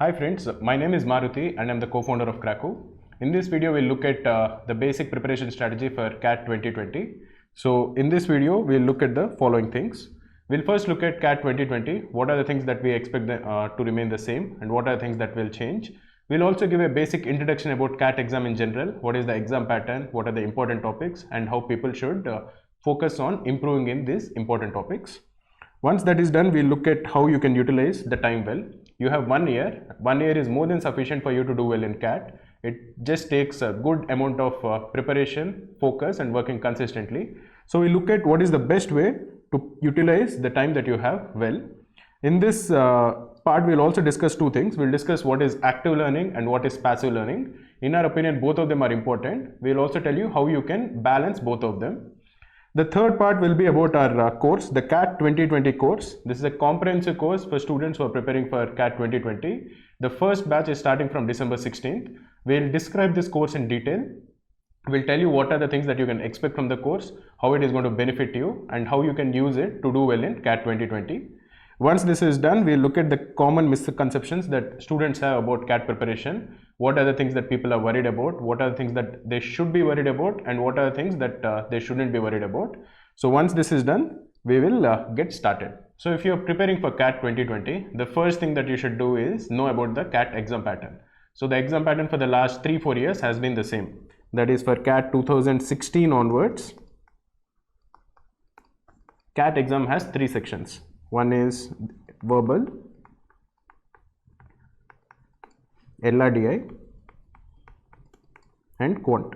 Hi friends, my name is Maruti and I'm the co-founder of Krakow. In this video, we'll look at the basic preparation strategy for CAT 2020. So in this video, we'll look at the following things. We'll first look at CAT 2020. What are the things that we expect to remain the same and what are the things that will change. We'll also give a basic introduction about CAT exam in general. What is the exam pattern? What are the important topics and how people should focus on improving in these important topics. Once that is done, we'll look at how you can utilize the time well. You have 1 year. 1 year is more than sufficient for you to do well in CAT. It just takes a good amount of preparation, focus and working consistently. So we look at what is the best way to utilize the time that you have well. In this part, we'll also discuss two things. We'll discuss what is active learning and what is passive learning. In our opinion, both of them are important. We'll also tell you how you can balance both of them. The third part will be about our course, the CAT 2020 course. This is a comprehensive course for students who are preparing for CAT 2020. The first batch is starting from December 16th. We'll describe this course in detail. We'll tell you what are the things that you can expect from the course, how it is going to benefit you, and how you can use it to do well in CAT 2020. Once this is done, we'll look at the common misconceptions that students have about CAT preparation. What are the things that people are worried about? What are the things that they should be worried about? And what are the things that they shouldn't be worried about? So once this is done, we will get started. So if you're preparing for CAT 2020, the first thing that you should do is know about the CAT exam pattern. So the exam pattern for the last 3-4 years has been the same. That is for CAT 2016 onwards. CAT exam has 3 sections. One is verbal, LRDI and quant.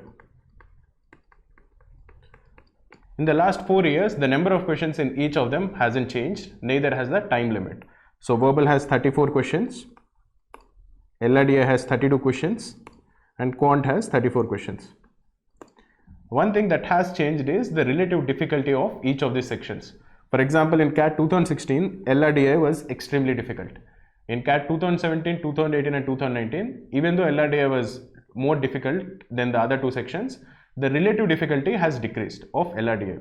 In the last 4 years, the number of questions in each of them hasn't changed, neither has the time limit. So verbal has 34 questions, LRDI has 32 questions and quant has 34 questions. One thing that has changed is the relative difficulty of each of these sections. For example, in CAT 2016, LRDI was extremely difficult. In CAT 2017, 2018 and 2019, even though LRDI was more difficult than the other 2 sections, the relative difficulty has decreased of LRDI.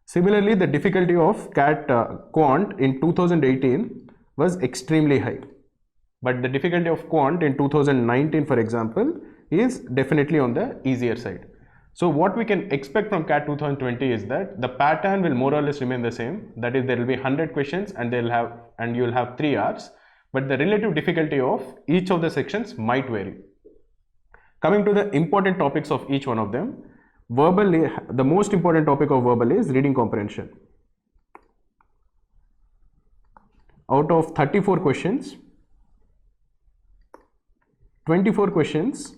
Similarly, the difficulty of CAT quant in 2018 was extremely high. But the difficulty of quant in 2019, for example, is definitely on the easier side. So what we can expect from CAT 2020 is that the pattern will more or less remain the same. That is, there will be 100 questions and you will have 3 hours. But the relative difficulty of each of the sections might vary. Coming to the important topics of each one of them, verbal, the most important topic of verbal is reading comprehension. Out of 34 questions, 24 questions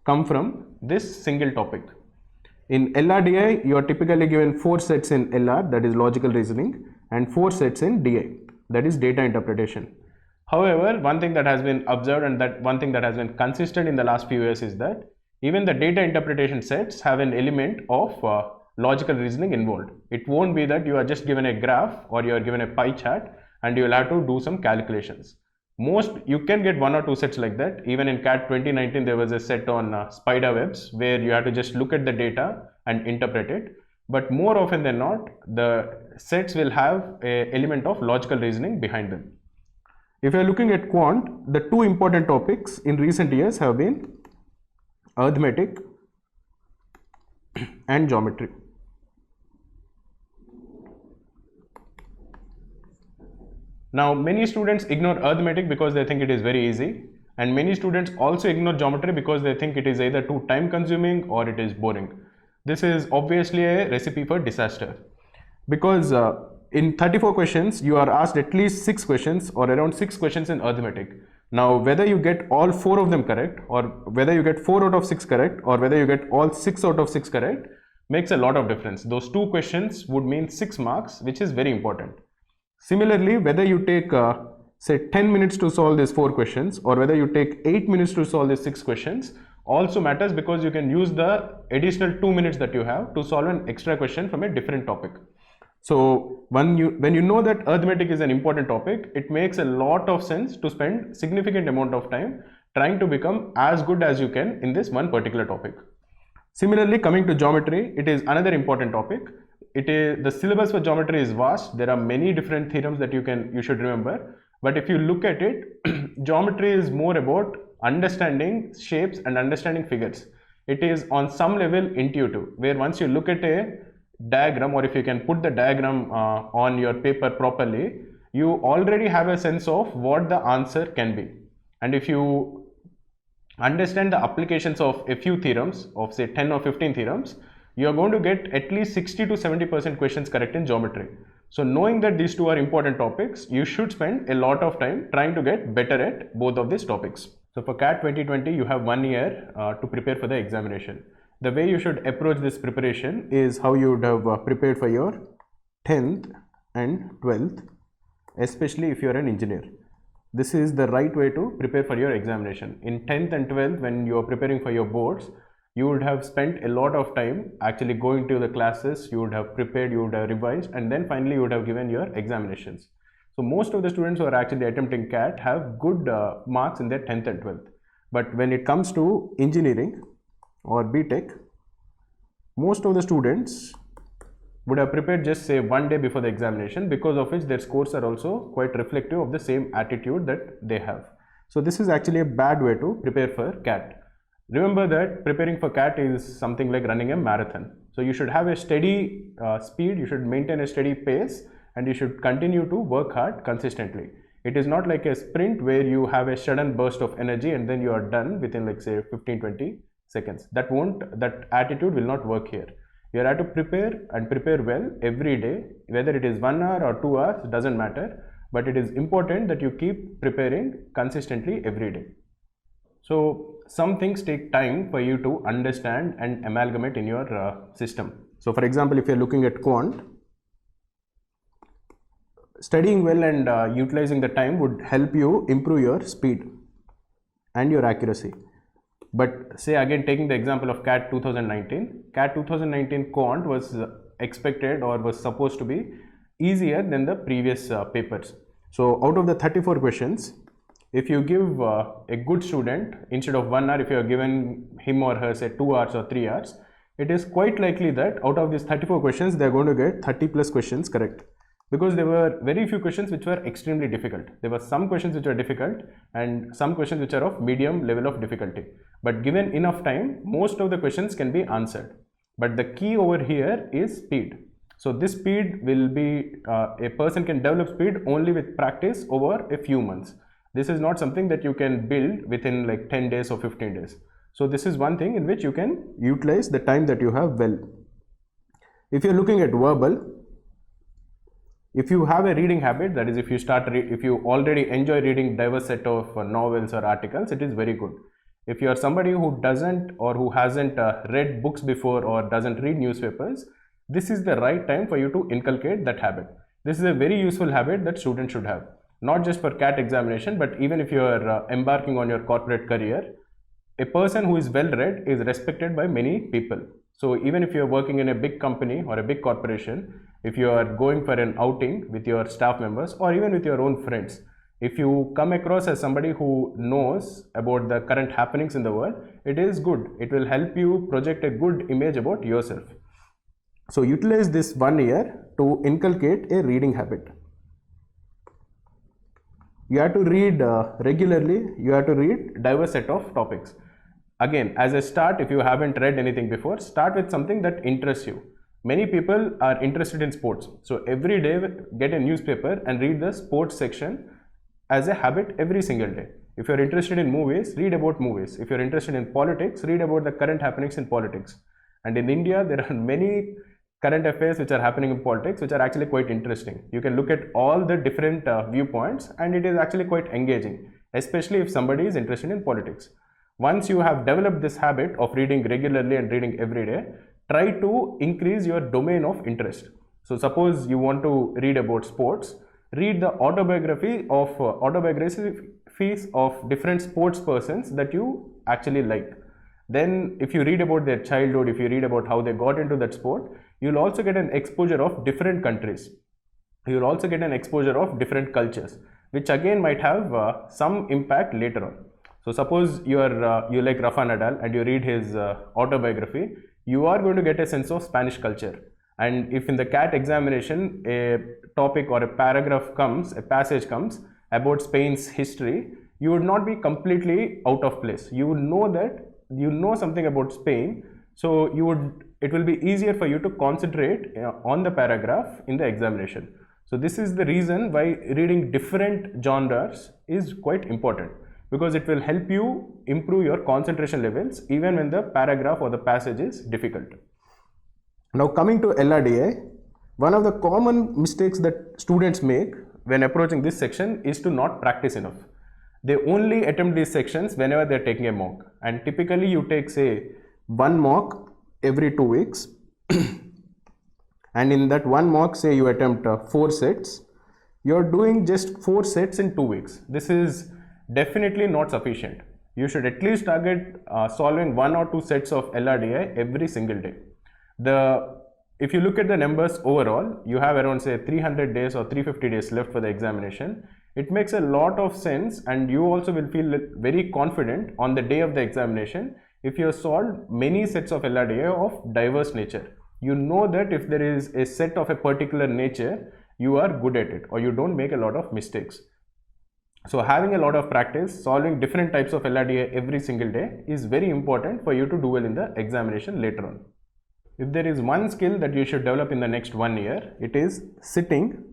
come from this single topic. In LRDI, you are typically given 4 sets in LR, that is logical reasoning, and 4 sets in DI, that is data interpretation. However, one thing that has been observed and that one thing that has been consistent in the last few years is that even the data interpretation sets have an element of logical reasoning involved. It won't be that you are just given a graph or you are given a pie chart and you will have to do some calculations. You can get 1 or 2 sets like that. Even in CAT 2019, there was a set on spider webs where you have to just look at the data and interpret it. But more often than not, the sets will have an element of logical reasoning behind them. If you are looking at quant, the 2 important topics in recent years have been arithmetic and geometry. Now, many students ignore arithmetic because they think it is very easy, and many students also ignore geometry because they think it is either too time consuming or it is boring. This is obviously a recipe for disaster because in 34 questions, you are asked at least 6 questions or around 6 questions in arithmetic. Now, whether you get all 4 of them correct or whether you get 4 out of 6 correct or whether you get all 6 out of 6 correct makes a lot of difference. Those 2 questions would mean 6 marks, which is very important. Similarly, whether you take say 10 minutes to solve these 4 questions or whether you take 8 minutes to solve these 6 questions also matters because you can use the additional 2 minutes that you have to solve an extra question from a different topic. So when you know that arithmetic is an important topic, it makes a lot of sense to spend significant amount of time trying to become as good as you can in this one particular topic. Similarly, coming to geometry, it is another important topic. The syllabus for geometry is vast. There are many different theorems that you should remember. But if you look at it, geometry is more about understanding shapes and understanding figures. It is on some level intuitive, where once you look at a diagram, or if you can put the diagram on your paper properly, you already have a sense of what the answer can be. And if you understand the applications of a few theorems, of say 10 or 15 theorems, you are going to get at least 60 to 70% questions correct in geometry. So knowing that these two are important topics, you should spend a lot of time trying to get better at both of these topics. So for CAT 2020, you have 1 year to prepare for the examination. The way you should approach this preparation is how you would have prepared for your 10th and 12th, especially if you are an engineer. This is the right way to prepare for your examination. In 10th and 12th, when you are preparing for your boards, you would have spent a lot of time actually going to the classes, you would have prepared, you would have revised, and then finally you would have given your examinations. So most of the students who are actually attempting CAT have good marks in their 10th and 12th. But when it comes to engineering or BTech, most of the students would have prepared just say 1 day before the examination, because of which their scores are also quite reflective of the same attitude that they have. So this is actually a bad way to prepare for CAT. Remember that preparing for CAT is something like running a marathon. So you should have a steady speed, you should maintain a steady pace, and you should continue to work hard consistently. It is not like a sprint where you have a sudden burst of energy and then you are done within like say 15-20 seconds. That attitude will not work here. You have to prepare and prepare well every day, whether it is 1 hour or 2 hours, doesn't matter, but it is important that you keep preparing consistently every day. So some things take time for you to understand and amalgamate in your system. So for example, if you're looking at quant, studying well and utilizing the time would help you improve your speed and your accuracy. But say again, taking the example of CAT 2019, CAT 2019 quant was expected or was supposed to be easier than the previous papers. So out of the 34 questions, if you give a good student, instead of 1 hour, if you have given him or her say 2 hours or 3 hours, it is quite likely that out of these 34 questions, they are going to get 30 plus questions correct. Because there were very few questions which were extremely difficult. There were some questions which were difficult and some questions which are of medium level of difficulty. But given enough time, most of the questions can be answered. But the key over here is speed. So this speed will be, a person can develop speed only with practice over a few months. This is not something that you can build within like 10 days or 15 days. So this is one thing in which you can utilize the time that you have well. If you're looking at verbal, if you have a reading habit, that is if you already enjoy reading diverse set of novels or articles, it is very good. If you are somebody who doesn't or who hasn't read books before or doesn't read newspapers, this is the right time for you to inculcate that habit. This is a very useful habit that students should have, not just for CAT examination, but even if you are embarking on your corporate career, a person who is well read is respected by many people. So even if you are working in a big company or a big corporation, if you are going for an outing with your staff members or even with your own friends, if you come across as somebody who knows about the current happenings in the world, it is good. It will help you project a good image about yourself. So utilize this 1 year to inculcate a reading habit. You have to read regularly, you have to read diverse set of topics. Again, as a start, if you haven't read anything before, start with something that interests you. Many people are interested in sports. So every day get a newspaper and read the sports section as a habit every single day. If you're interested in movies, read about movies. If you're interested in politics, read about the current happenings in politics. And in India, there are many current affairs which are happening in politics which are actually quite interesting. You can look at all the different viewpoints and it is actually quite engaging, especially if somebody is interested in politics. Once you have developed this habit of reading regularly and reading every day, try to increase your domain of interest. So suppose you want to read about sports, read the autobiographies of different sports persons that you actually like. Then if you read about their childhood, if you read about how they got into that sport, you'll also get an exposure of different countries. You'll also get an exposure of different cultures, which again might have some impact later on. So suppose you like Rafa Nadal and you read his autobiography, you are going to get a sense of Spanish culture. And if in the CAT examination a topic or a paragraph comes, a passage comes, about Spain's history, you would not be completely out of place. You would know that you know something about Spain, so it will be easier for you to concentrate on the paragraph in the examination. So this is the reason why reading different genres is quite important, because it will help you improve your concentration levels even when the paragraph or the passage is difficult. Now coming to LRDI, one of the common mistakes that students make when approaching this section is to not practice enough. They only attempt these sections whenever they are taking a mock, and typically you take, say, one mock every 2 weeks and in that one mock, say you attempt 4 sets, you're doing just 4 sets in 2 weeks. This is definitely not sufficient. You should at least target solving 1 or 2 sets of LRDI every single day. If you look at the numbers overall, you have around, say, 300 days or 350 days left for the examination. It makes a lot of sense, and you also will feel very confident on the day of the examination if you have solved many sets of LRDI of diverse nature. You know that if there is a set of a particular nature, you are good at it or you don't make a lot of mistakes. So having a lot of practice, solving different types of LRDI every single day is very important for you to do well in the examination later on. If there is one skill that you should develop in the next 1 year, it is sitting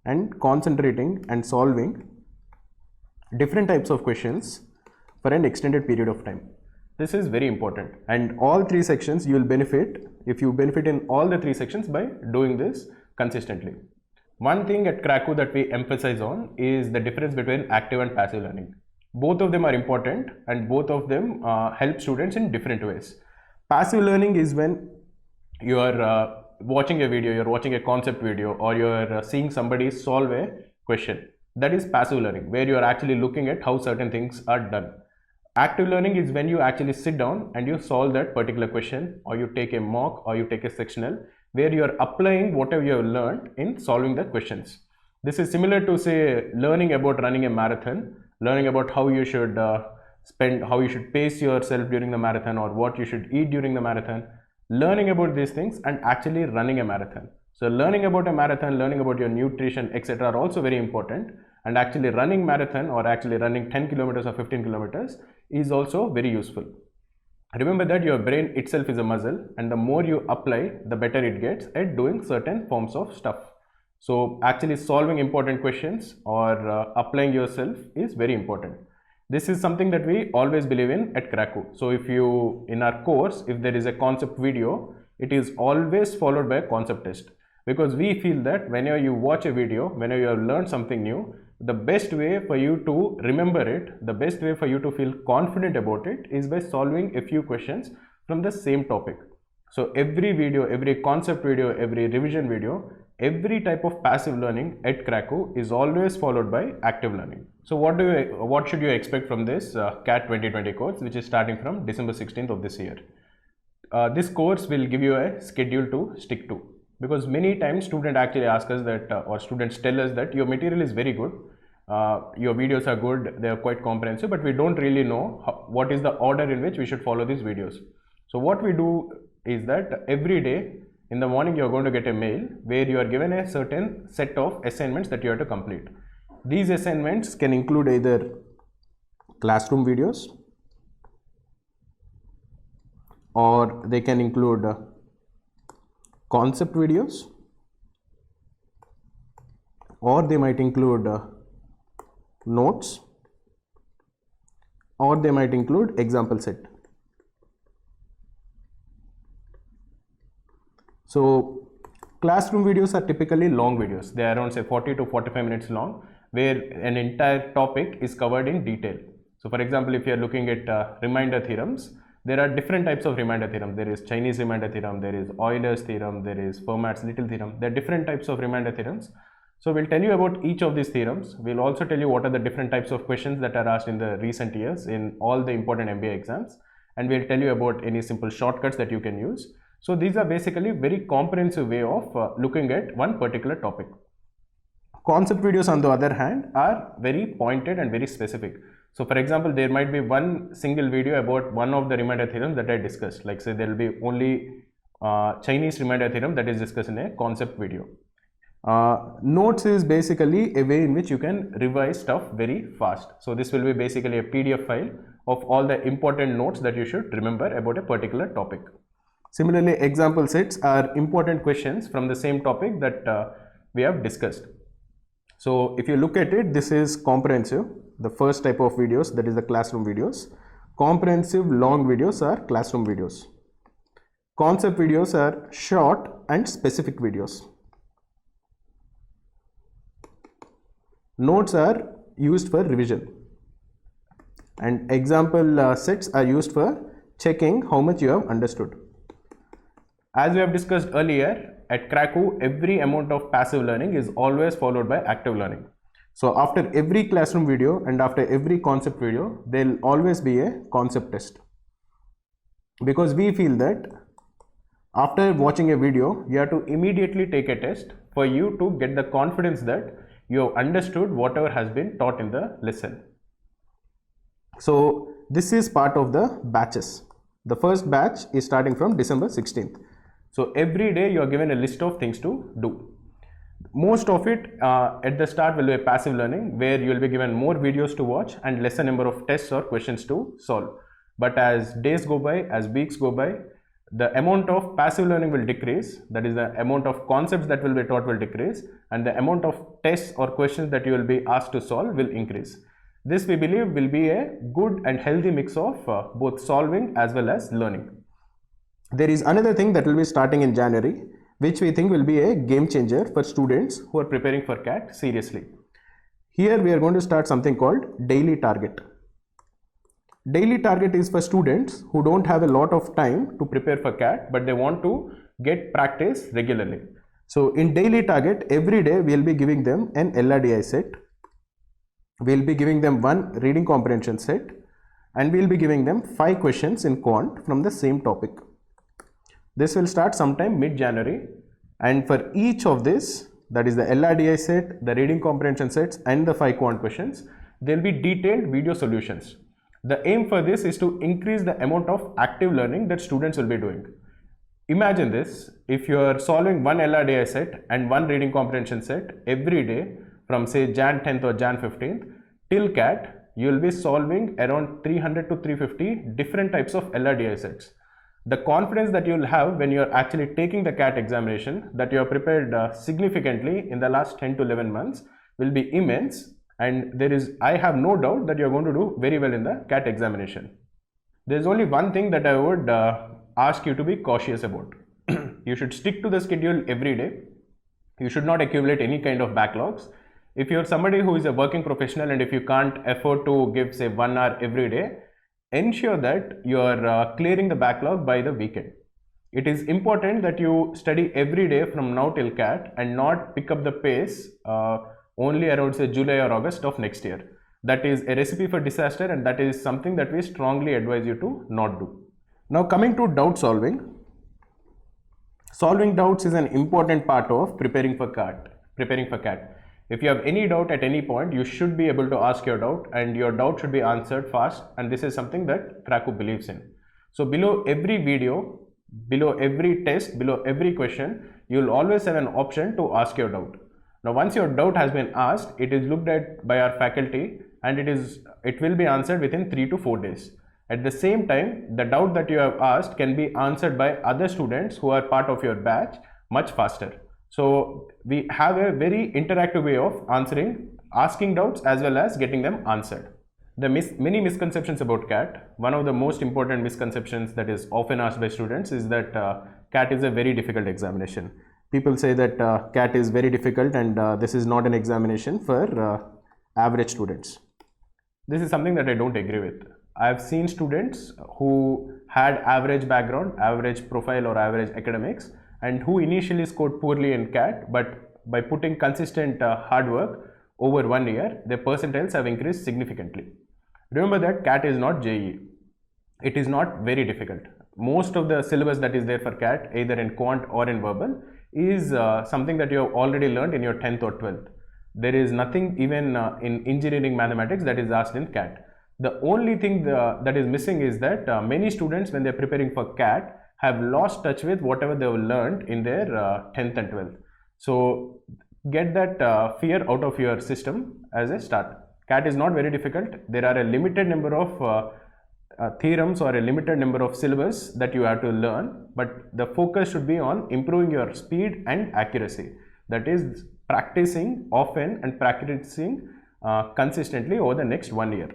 and concentrating and solving different types of questions for an extended period of time. This is very important, and all 3 sections you will benefit if you benefit in all the 3 sections by doing this consistently. One thing at Krakow that we emphasize on is the difference between active and passive learning. Both of them are important and both of them help students in different ways. Passive learning is when you are watching a video, you're watching a concept video, or you're seeing somebody solve a question. That is passive learning, where you are actually looking at how certain things are done. Active learning is when you actually sit down and you solve that particular question, or you take a mock, or you take a sectional, where you are applying whatever you have learned in solving the questions. This is similar to, say, learning about running a marathon, learning about how you should how you should pace yourself during the marathon, or what you should eat during the marathon. Learning about these things and actually running a marathon. So learning about a marathon, learning about your nutrition, etc. are also very important, and actually running marathon or actually running 10 kilometers or 15 kilometers is also very useful. Remember that your brain itself is a muscle, and the more you apply, the better it gets at doing certain forms of stuff. So actually solving important questions or applying yourself is very important. This is something that we always believe in at Krakow. So in our course, if there is a concept video, it is always followed by a concept test, because we feel that whenever you watch a video, whenever you have learned something new, the best way for you to remember it, the best way for you to feel confident about it is by solving a few questions from the same topic. So every video, every concept video, every revision video, every type of passive learning at Krakow is always followed by active learning. So what should you expect from this CAT 2020 course, which is starting from December 16th of this year? This course will give you a schedule to stick to, because many times students actually ask us that, or students tell us that your material is very good, your videos are good, they are quite comprehensive, but we don't really know what is the order in which we should follow these videos. So what we do is that every day in the morning you are going to get a mail where you are given a certain set of assignments that you have to complete. These assignments can include either classroom videos, or they can include concept videos, or they might include notes, or they might include example set. So classroom videos are typically long videos. They are around, say, 40 to 45 minutes long, where an entire topic is covered in detail. So for example, if you are looking at remainder theorems, there are different types of remainder theorem. There is Chinese remainder theorem, there is Euler's theorem, there is Fermat's little theorem. There are different types of remainder theorems. So we'll tell you about each of these theorems. We'll also tell you what are the different types of questions that are asked in the recent years in all the important MBA exams, and we'll tell you about any simple shortcuts that you can use. So these are basically very comprehensive way of looking at one particular topic. Concept videos, on the other hand, are very pointed and very specific. So for example, there might be one single video about one of the remainder theorems that I discussed. Like, say, there will be only Chinese remainder theorem that is discussed in a concept video. Notes is basically a way in which you can revise stuff very fast. So this will be basically a PDF file of all the important notes that you should remember about a particular topic. Similarly, example sets are important questions from the same topic that we have discussed. So if you look at it, this is comprehensive, the first type of videos, that is the classroom videos. Comprehensive long videos are classroom videos. Concept videos are short and specific videos. Notes are used for revision, and example sets are used for checking how much you have understood. As we have discussed earlier, at Krakow, every amount of passive learning is always followed by active learning. So after every classroom video and after every concept video, there will always be a concept test, because we feel that after watching a video, you have to immediately take a test for you to get the confidence that you have understood whatever has been taught in the lesson. So this is part of the batches. The first batch is starting from December 16th. So every day you are given a list of things to do. Most of it at the start will be passive learning, where you will be given more videos to watch and lesser number of tests or questions to solve. But as days go by, as weeks go by, the amount of passive learning will decrease, that is the amount of concepts that will be taught will decrease, and the amount of tests or questions that you will be asked to solve will increase. This, we believe, will be a good and healthy mix of both solving as well as learning. There is another thing that will be starting in January, which we think will be a game changer for students who are preparing for CAT seriously. Here we are going to start something called daily target. Daily target is for students who don't have a lot of time to prepare for CAT, but they want to get practice regularly. So in daily target, every day we will be giving them an LRDI set. We will be giving them one reading comprehension set, and we will be giving them 5 questions in quant from the same topic. This will start sometime mid-January, and for each of this, that is the LRDI set, the reading comprehension sets and the 5 quant questions, there will be detailed video solutions. The aim for this is to increase the amount of active learning that students will be doing. Imagine this, if you are solving one LRDI set and one reading comprehension set every day from say Jan 10th or Jan 15th till CAT, you will be solving around 300 to 350 different types of LRDI sets. The confidence that you will have when you are actually taking the CAT examination, that you have prepared significantly in the last 10 to 11 months, will be immense. And I have no doubt that you are going to do very well in the CAT examination. There is only one thing that I would ask you to be cautious about. You should stick to the schedule every day. You should not accumulate any kind of backlogs. If you are somebody who is a working professional and if you can't afford to give say 1 hour every day, ensure that you are clearing the backlog by the weekend. It is important that you study every day from now till CAT and not pick up the pace only around say July or August of next year. That is a recipe for disaster, and that is something that we strongly advise you to not do. Now coming to doubt solving. Solving doubts is an important part of preparing for CAT. If you have any doubt at any point, you should be able to ask your doubt, and your doubt should be answered fast, and this is something that Krakow believes in. So below every video, below every test, below every question, you will always have an option to ask your doubt. Now once your doubt has been asked, it is looked at by our faculty and it will be answered within 3 to 4 days. At the same time, the doubt that you have asked can be answered by other students who are part of your batch much faster. So we have a very interactive way of asking doubts as well as getting them answered. The many misconceptions about CAT. One of the most important misconceptions that is often asked by students is that CAT is a very difficult examination. People say that CAT is very difficult and this is not an examination for average students. This is something that I don't agree with. I have seen students who had average background, average profile or average academics, and who initially scored poorly in CAT, but by putting consistent hard work over 1 year, their percentiles have increased significantly. Remember that CAT is not JEE. It is not very difficult. Most of the syllabus that is there for CAT, either in quant or in verbal, is something that you have already learned in your 10th or 12th. There is nothing even in engineering mathematics that is asked in CAT. The only thing that is missing is that many students, when they are preparing for CAT, have lost touch with whatever they have learned in their 10th and 12th. So get that fear out of your system as a start. CAT is not very difficult. There are a limited number of theorems or a limited number of syllabus that you have to learn, but the focus should be on improving your speed and accuracy. That is practicing often and practicing consistently over the next 1 year.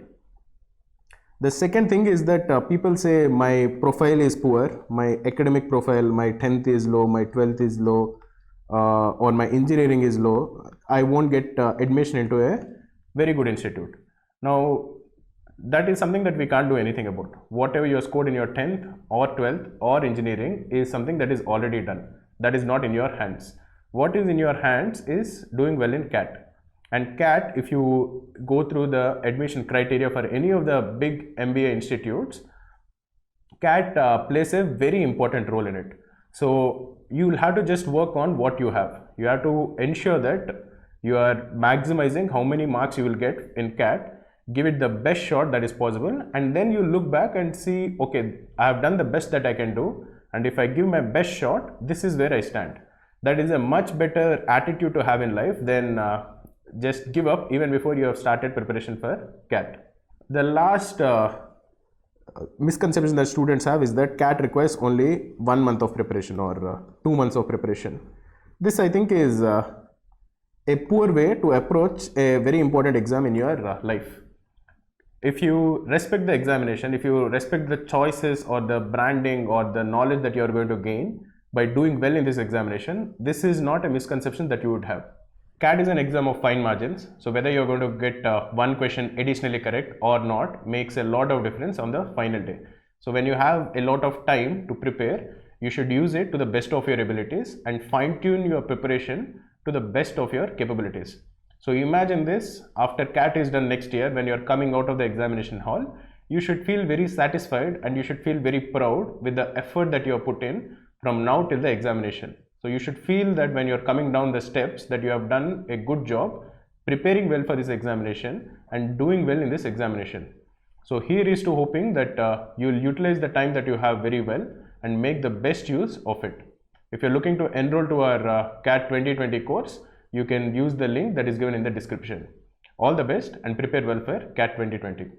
The second thing is that people say my profile is poor, my academic profile, my 10th is low, my 12th is low, or my engineering is low. I won't get admission into a very good institute. Now, that is something that we can't do anything about. Whatever you scored in your 10th or 12th or engineering is something that is already done. That is not in your hands. What is in your hands is doing well in CAT. And CAT, if you go through the admission criteria for any of the big MBA institutes, CAT plays a very important role in it. So you will have to just work on what you have. You have to ensure that you are maximizing how many marks you will get in CAT, give it the best shot that is possible, and then you look back and see, okay, I have done the best that I can do, and if I give my best shot, this is where I stand. That is a much better attitude to have in life than just give up even before you have started preparation for CAT. The last misconception that students have is that CAT requires only 1 month of preparation or 2 months of preparation. This, I think, is a poor way to approach a very important exam in your life. If you respect the examination, if you respect the choices or the branding or the knowledge that you are going to gain by doing well in this examination, this is not a misconception that you would have. CAT is an exam of fine margins, so whether you're going to get one question additionally correct or not makes a lot of difference on the final day. So when you have a lot of time to prepare, you should use it to the best of your abilities and fine-tune your preparation to the best of your capabilities. So imagine this, after CAT is done next year, when you're coming out of the examination hall, you should feel very satisfied and you should feel very proud with the effort that you have put in from now till the examination. So you should feel that when you're coming down the steps that you have done a good job preparing well for this examination and doing well in this examination. So here is to hoping that you will utilize the time that you have very well and make the best use of it. If you're looking to enroll to our CAT 2020 course, you can use the link that is given in the description. All the best and prepare well for CAT 2020.